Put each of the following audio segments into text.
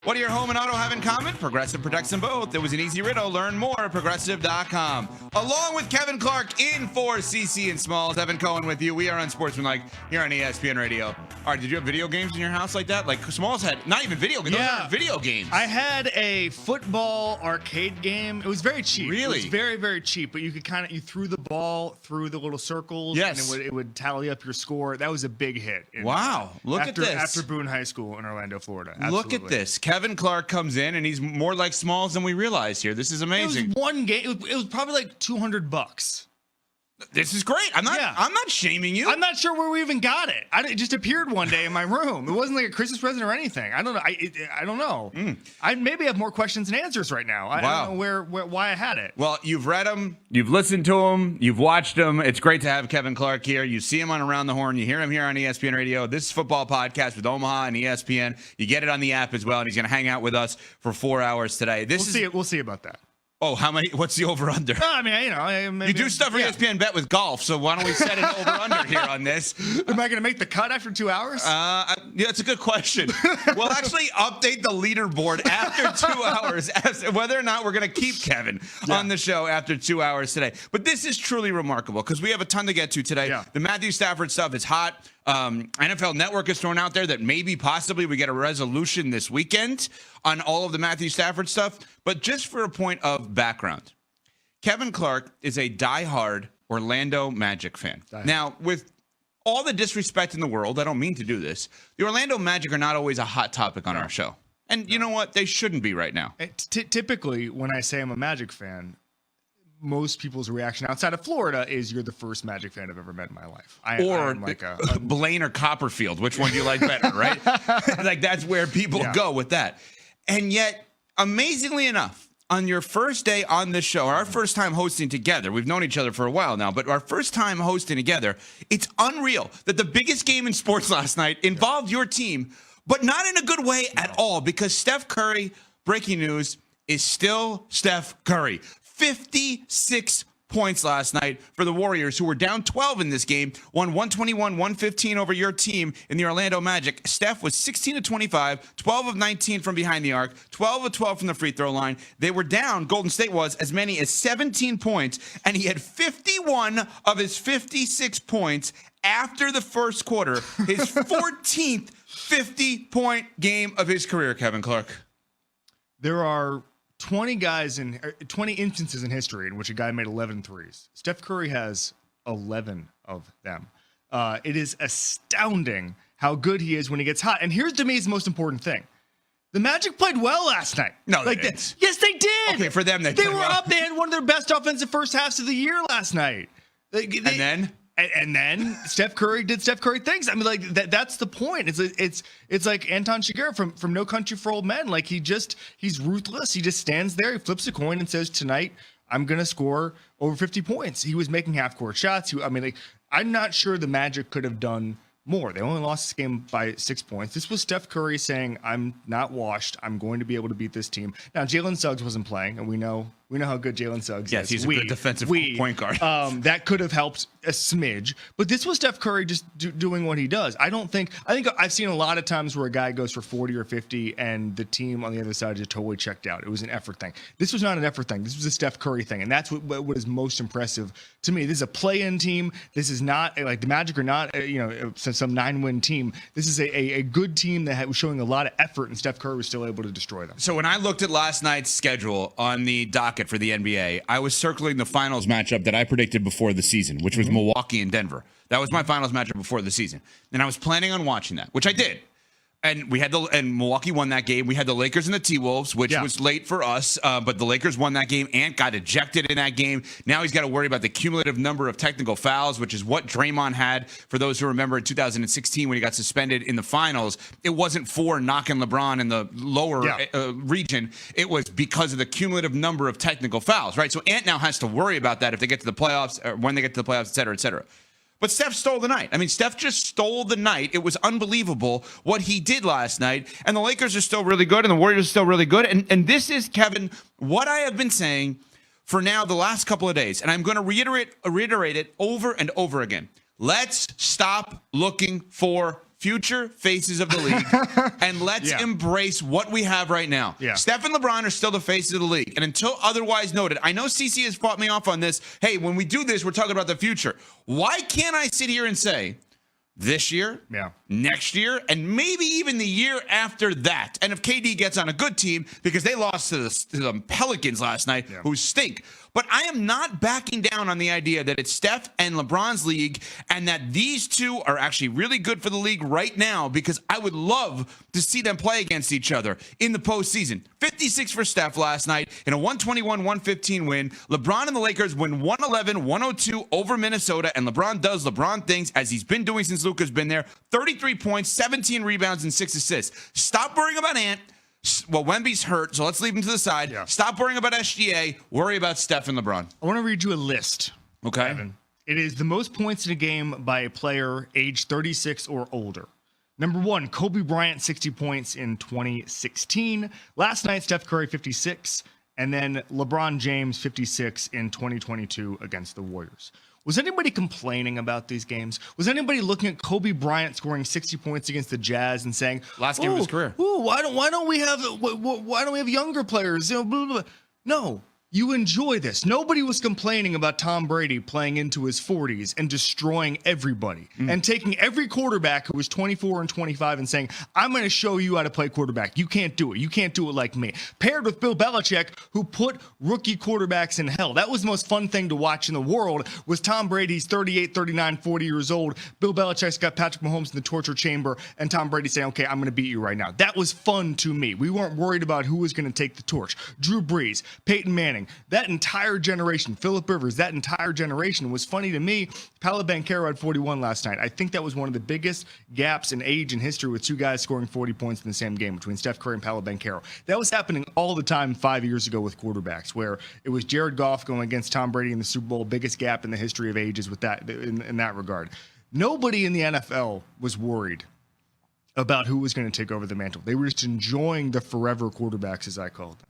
What do your home and auto have in common? Progressive protects them both. It was an easy riddle. Learn more at Progressive.com. Along with Kevin Clark in for CC and Smalls. Evan Cohen with you. We are on Sportsmanlike here on ESPN Radio. All right, did you have video games in your house like that? Like Smalls had not even video games. Yeah. Those aren't video games. I had a football arcade game. It was very cheap. Really? It was very, very cheap. But you could you threw the ball through the little circles. Yes. And it would tally up your score. That was a big hit. Wow. Look at this. After Boone High School in Orlando, Florida. Absolutely. Look at this. Kevin Clark comes in, and he's more like Smalls than we realize here. This is amazing. It was one game. It was probably like $200. This is great. I'm not shaming you. I'm not sure where we even got it. It just appeared one day in my room. It wasn't like a Christmas present or anything. I don't know. I don't know. I maybe have more questions than answers right now. I don't know why I had it. Well, you've read them, you've listened to them, you've watched them. It's great to have Kevin Clark here. You see him on Around the Horn. You hear him here on ESPN Radio. This is Football Podcast with Omaha and ESPN. You get it on the app as well, and he's going to hang out with us for 4 hours today. We'll see about that. Oh, how many? What's the over-under? I mean, you do stuff for ESPN Bet with golf, so why don't we set an over-under here on this? Am I going to make the cut after 2 hours? Yeah, that's a good question. We'll actually update the leaderboard after 2 hours as to whether or not we're going to keep Kevin on the show after 2 hours today. But this is truly remarkable because we have a ton to get to today. Yeah. The Matthew Stafford stuff is hot. NFL Network is thrown out there that maybe possibly we get a resolution this weekend on all of the Matthew Stafford stuff. But just for a point of background, Kevin Clark is a diehard Orlando Magic fan. Now, with all the disrespect in the world, I don't mean to do this, the Orlando Magic are not always a hot topic on our show. And you know what? They shouldn't be right now. Typically, when I say I'm a Magic fan, most people's reaction outside of Florida is you're the first Magic fan I've ever met in my life. I'm like Blaine or Copperfield. Which one do you like better, right? Like that's where people go with that. And yet, amazingly enough, on your first day on this show, our first time hosting together, we've known each other for a while now, but our first time hosting together, it's unreal that the biggest game in sports last night involved your team, but not in a good way at all because Steph Curry, breaking news, is still Steph Curry. 56 points last night for the Warriors, who were down 12 in this game, won 121-115 over your team in the Orlando Magic. Steph was 16 of 25, 12 of 19 from behind the arc, 12 of 12 from the free throw line. They were down, Golden State was, as many as 17 points, and he had 51 of his 56 points after the first quarter, his 14th 50-point game of his career, Kevin Clark. There are 20 instances in history in which a guy made 11 threes. Steph Curry has 11 of them. It is astounding how good he is when he gets hot. And here's to me the most important thing. The Magic played well last night. No, they didn't. Yes, they did. Okay, for them, they were well. up. They had one of their best offensive first halves of the year last night. And then Steph Curry did Steph Curry things. I mean, like that's the point. It's like Anton Chigurh from No Country for Old Men. Like he's ruthless. He just stands there, he flips a coin and says, tonight I'm gonna score over 50 points. He was making half court shots. I'm not sure the Magic could have done more. They only lost this game by 6 points. This was Steph Curry saying, I'm not washed. I'm going to be able to beat this team. Now, Jalen Suggs wasn't playing, and we know how good Jalen Suggs is. Yes, he's a good defensive point guard. That could have helped a smidge. But this was Steph Curry just doing what he does. I think I've seen a lot of times where a guy goes for 40 or 50, and the team on the other side just totally checked out. It was an effort thing. This was not an effort thing. This was a Steph Curry thing, and that's what is most impressive to me. This is a play-in team. This is not like the Magic are not some 9-win team. This is a good team that was showing a lot of effort, and Steph Curry was still able to destroy them. So when I looked at last night's schedule on the docket for the NBA, I was circling the finals matchup that I predicted before the season, which was Milwaukee and Denver. That was my finals matchup before the season. And I was planning on watching that, which I did. And Milwaukee won that game. We had the Lakers and the T-Wolves, which was late for us, but the Lakers won that game. Ant got ejected in that game. Now he's got to worry about the cumulative number of technical fouls, which is what Draymond had. For those who remember in 2016 when he got suspended in the finals, it wasn't for knocking LeBron in the lower region. It was because of the cumulative number of technical fouls, right? So Ant now has to worry about that if they get to the playoffs, or when they get to the playoffs, et cetera, et cetera. But Steph stole the night. I mean, Steph just stole the night. It was unbelievable what he did last night. And the Lakers are still really good, and the Warriors are still really good. And this is, Kevin, what I have been saying for now the last couple of days. And I'm going to reiterate it over and over again. Let's stop looking for future faces of the league, and let's embrace what we have right now. Yeah. Steph and LeBron are still the faces of the league. And until otherwise noted, I know CC has fought me off on this. Hey, when we do this, we're talking about the future. Why can't I sit here and say, this year, next year, and maybe even the year after that? And if KD gets on a good team, because they lost to the Pelicans last night, who stink. But I am not backing down on the idea that it's Steph and LeBron's league and that these two are actually really good for the league right now, because I would love to see them play against each other in the postseason. 56 for Steph last night in a 121-115 win. LeBron and the Lakers win 111-102 over Minnesota, and LeBron does LeBron things as he's been doing since Luka's been there. 33 points, 17 rebounds, and 6 assists. Stop worrying about Ant. Well, Wemby's hurt, so let's leave him to the side. Stop worrying about SGA. Worry about Steph and LeBron. I want to read you a list. Okay. Evan. It is the most points in a game by a player age 36 or older. Number 1, Kobe Bryant, 60 points in 2016. Last night, Steph Curry, 56. And then LeBron James, 56 in 2022 against the Warriors. Was anybody complaining about these games? Was anybody looking at Kobe Bryant scoring 60 points against the Jazz and saying, last game of his career? Ooh, why don't we have younger players? You know, blah, blah, blah. No. You enjoy this. Nobody was complaining about Tom Brady playing into his 40s and destroying everybody and taking every quarterback who was 24 and 25 and saying, I'm going to show you how to play quarterback. You can't do it. You can't do it like me. Paired with Bill Belichick, who put rookie quarterbacks in hell. That was the most fun thing to watch in the world, was Tom Brady's 38, 39, 40 years old. Bill Belichick's got Patrick Mahomes in the torture chamber, and Tom Brady saying, okay, I'm going to beat you right now. That was fun to me. We weren't worried about who was going to take the torch. Drew Brees, Peyton Manning, that entire generation, Phillip Rivers, that entire generation was funny to me. Paolo Banchero had 41 last night. I think that was one of the biggest gaps in age and history with two guys scoring 40 points in the same game between Steph Curry and Paolo Banchero. That was happening all the time 5 years ago with quarterbacks, where it was Jared Goff going against Tom Brady in the Super Bowl, biggest gap in the history of ages with that in that regard. Nobody in the NFL was worried about who was going to take over the mantle. They were just enjoying the forever quarterbacks, as I called them.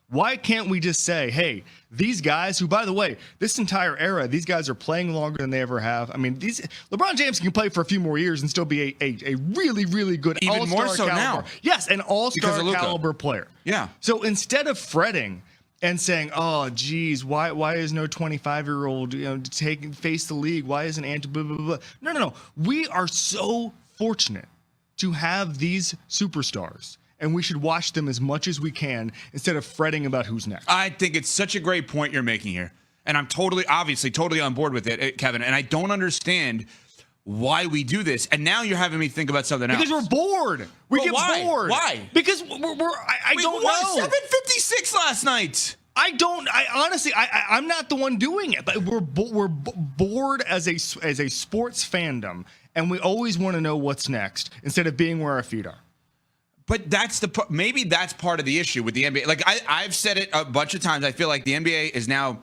Why can't we just say, hey, these guys who, by the way, this entire era, these guys are playing longer than they ever have. I mean, LeBron James can play for a few more years and still be a really, really good even all-star more so caliber. now. Yes, an all-star caliber player. Yeah. So instead of fretting and saying, oh, geez, why is no 25-year-old face the league? Why isn't Ant blah, blah, blah? No. We are so fortunate to have these superstars, and we should watch them as much as we can instead of fretting about who's next. I think it's such a great point you're making here. And I'm totally on board with it, Kevin. And I don't understand why we do this. And now you're having me think about something else. Because we're bored. We get bored. Why? Because I don't know. 756 last night. I'm not the one doing it, but we're bored as a sports fandom, and we always want to know what's next instead of being where our feet are. But maybe that's part of the issue with the NBA. Like I've said it a bunch of times. I feel like the NBA is now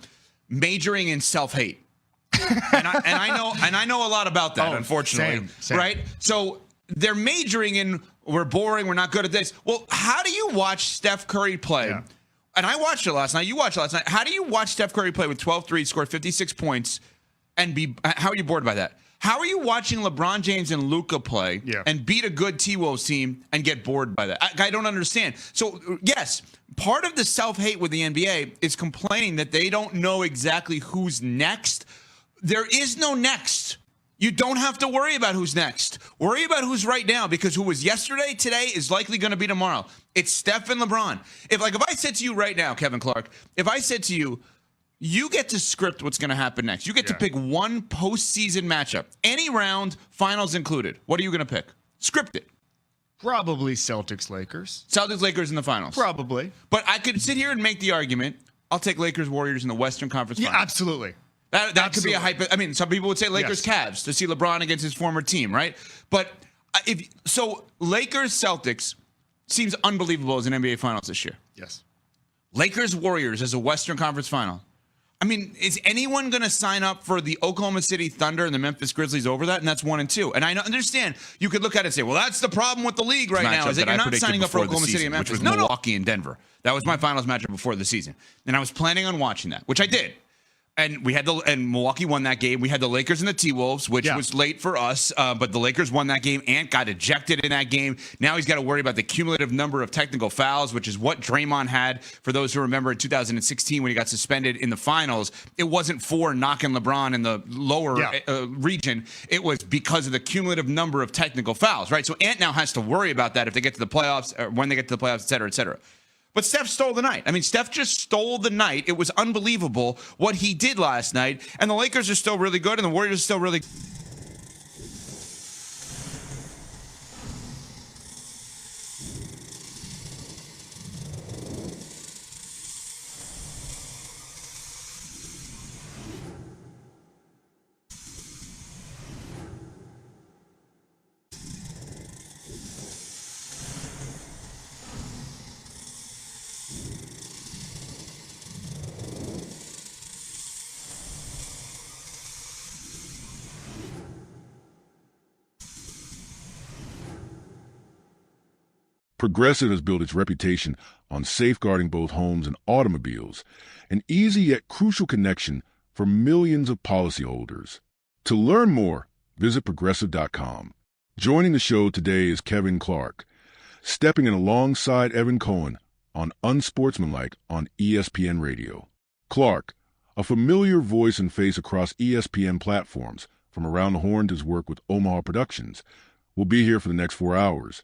majoring in self-hate, and I know a lot about that. Unfortunately, same. Right? So they're majoring in we're boring, we're not good at this. Well, how do you watch Steph Curry play? Yeah. And I watched it last night. You watched it last night. How do you watch Steph Curry play with 12 threes, score 56 points, and how are you bored by that? How are you watching LeBron James and Luka play and beat a good T-Wolves team and get bored by that? I don't understand. So, yes, part of the self-hate with the NBA is complaining that they don't know exactly who's next. There is no next. You don't have to worry about who's next. Worry about who's right now, because who was yesterday, today is likely going to be tomorrow. It's Steph and LeBron. If I said to you right now, Kevin Clark, if I said to you, you get to script what's going to happen next. You get to pick one postseason matchup, any round, finals included. What are you going to pick? Script it. Probably Celtics-Lakers. Celtics-Lakers in the finals. Probably. But I could sit here and make the argument, I'll take Lakers-Warriors in the Western Conference Finals. Yeah, absolutely. That could be a hype. I mean, some people would say Lakers-Cavs to see LeBron against his former team, right? But Lakers-Celtics seems unbelievable as an NBA Finals this year. Yes. Lakers-Warriors as a Western Conference Final. I mean, is anyone going to sign up for the Oklahoma City Thunder and the Memphis Grizzlies over that? And that's 1 and 2. And I understand you could look at it and say, well, that's the problem with the league right now, is that you're not signing up for Oklahoma City and Memphis. Which was Milwaukee and Denver. That was my finals matchup before the season. And I was planning on watching that, which I did. And Milwaukee won that game. We had the Lakers and the T-Wolves, which was late for us, but the Lakers won that game. Ant got ejected in that game. Now he's got to worry about the cumulative number of technical fouls, which is what Draymond had. For those who remember in 2016 when he got suspended in the finals, it wasn't for knocking LeBron in the lower region. It was because of the cumulative number of technical fouls, right? So Ant now has to worry about that if they get to the playoffs, or when they get to the playoffs, et cetera, et cetera. But Steph stole the night. I mean, Steph just stole the night. It was unbelievable what he did last night. And the Lakers are still really good, and the Warriors are still really. Progressive has built its reputation on safeguarding both homes and automobiles, an easy yet crucial connection for millions of policyholders. To learn more, visit Progressive.com. Joining the show today is Kevin Clark, stepping in alongside Evan Cohen on Unsportsmanlike on ESPN Radio. Clark, a familiar voice and face across ESPN platforms, from Around the Horn to his work with Omaha Productions, will be here for the next 4 hours.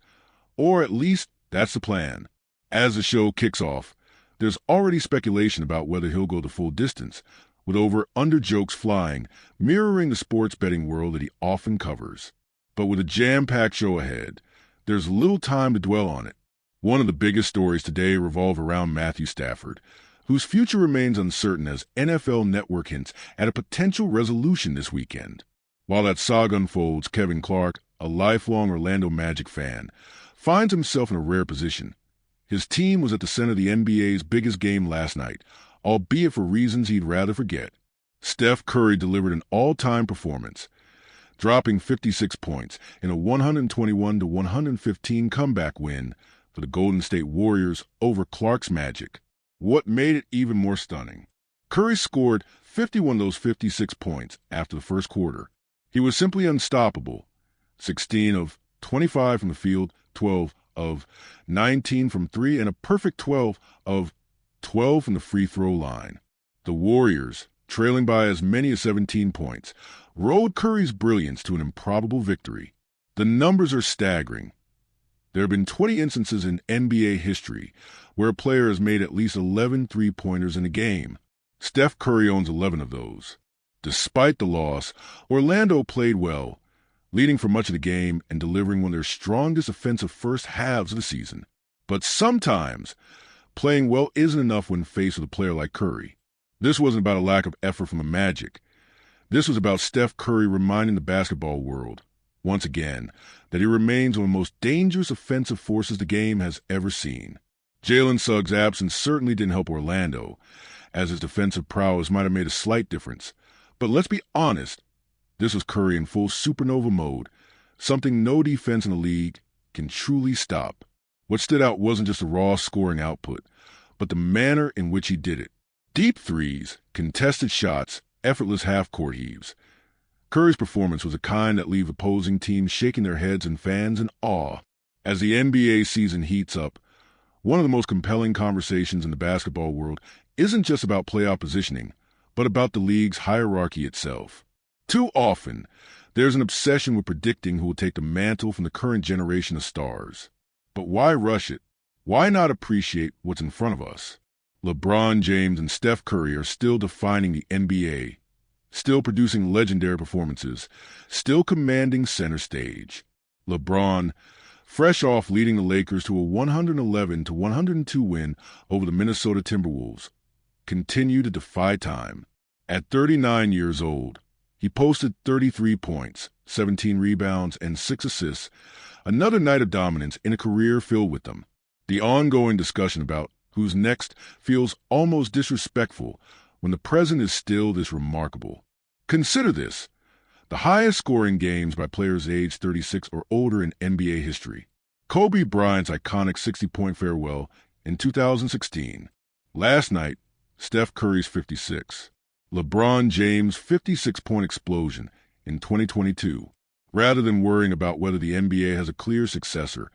Or at least that's the plan. As the show kicks off, there's already speculation about whether he'll go the full distance, with over-under jokes flying, mirroring the sports betting world that he often covers. But with a jam-packed show ahead, there's little time to dwell on it. One of the biggest stories today revolve around Matthew Stafford, whose future remains uncertain as NFL Network hints at a potential resolution this weekend. While that saga unfolds, Kevin Clark, a lifelong Orlando Magic fan, finds himself in a rare position. His team was at the center of the NBA's biggest game last night, albeit for reasons he'd rather forget. Steph Curry delivered an all-time performance, dropping 56 points in a 121-115 comeback win for the Golden State Warriors over Clark's Magic. What made it even more stunning? Curry scored 51 of those 56 points after the first quarter. He was simply unstoppable. 16 of 25 from the field, 12 of 19 from three, and a perfect 12 of 12 from the free throw line. The Warriors, trailing by as many as 17 points, rode Curry's brilliance to an improbable victory. The numbers are staggering. There have been 20 instances in NBA history where a player has made at least 11 three-pointers in a game. Steph Curry owns 11 of those. Despite the loss, Orlando played well, leading for much of the game and delivering one of their strongest offensive first halves of the season. But sometimes, playing well isn't enough when faced with a player like Curry. This wasn't about a lack of effort from the Magic. This was about Steph Curry reminding the basketball world, once again, that he remains one of the most dangerous offensive forces the game has ever seen. Jalen Suggs' absence certainly didn't help Orlando, as his defensive prowess might have made a slight difference. But let's be honest, this was Curry in full supernova mode, something no defense in the league can truly stop. What stood out wasn't just the raw scoring output, but the manner in which he did it. Deep threes, contested shots, effortless half-court heaves. Curry's performance was a kind that leave opposing teams shaking their heads and fans in awe. As the NBA season heats up, one of the most compelling conversations in the basketball world isn't just about playoff positioning, but about the league's hierarchy itself. Too often, there's an obsession with predicting who will take the mantle from the current generation of stars. But why rush it? Why not appreciate what's in front of us? LeBron James and Steph Curry are still defining the NBA, still producing legendary performances, still commanding center stage. LeBron, fresh off leading the Lakers to a 111-102 win over the Minnesota Timberwolves, continued to defy time. At 39 years old, he posted 33 points, 17 rebounds, and 6 assists, another night of dominance in a career filled with them. The ongoing discussion about who's next feels almost disrespectful when the present is still this remarkable. Consider this: the highest scoring games by players aged 36 or older in NBA history. Kobe Bryant's iconic 60-point farewell in 2016. Last night, Steph Curry's 56. LeBron James' 56-point explosion in 2022. Rather than worrying about whether the NBA has a clear successor,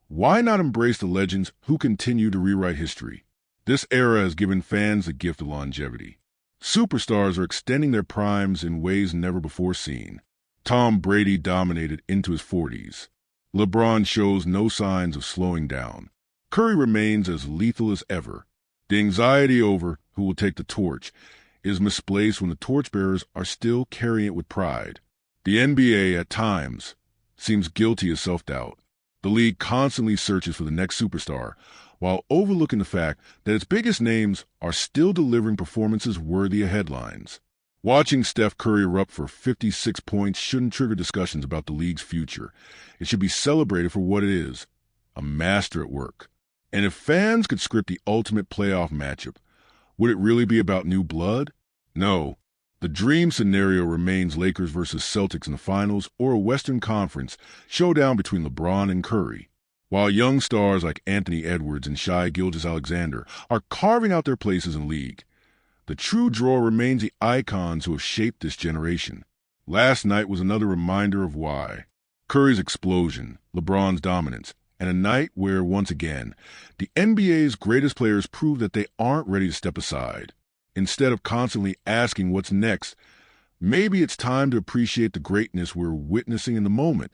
why not embrace the legends who continue to rewrite history? This era has given fans the gift of longevity. Superstars are extending their primes in ways never before seen. Tom Brady dominated into his 40s. LeBron shows no signs of slowing down. Curry remains as lethal as ever. The anxiety over who will take the torch is misplaced when the torchbearers are still carrying it with pride. The NBA, at times, seems guilty of self-doubt. The league constantly searches for the next superstar, while overlooking the fact that its biggest names are still delivering performances worthy of headlines. Watching Steph Curry erupt for 56 points shouldn't trigger discussions about the league's future. It should be celebrated for what it is, a master at work. And if fans could script the ultimate playoff matchup, would it really be about new blood? No. The dream scenario remains Lakers versus Celtics in the finals or a Western Conference showdown between LeBron and Curry. While young stars like Anthony Edwards and Shai Gilgeous-Alexander are carving out their places in the league, the true draw remains the icons who have shaped this generation. Last night was another reminder of why. Curry's explosion, LeBron's dominance, and a night where, once again, the NBA's greatest players prove that they aren't ready to step aside. Instead of constantly asking what's next, maybe it's time to appreciate the greatness we're witnessing in the moment.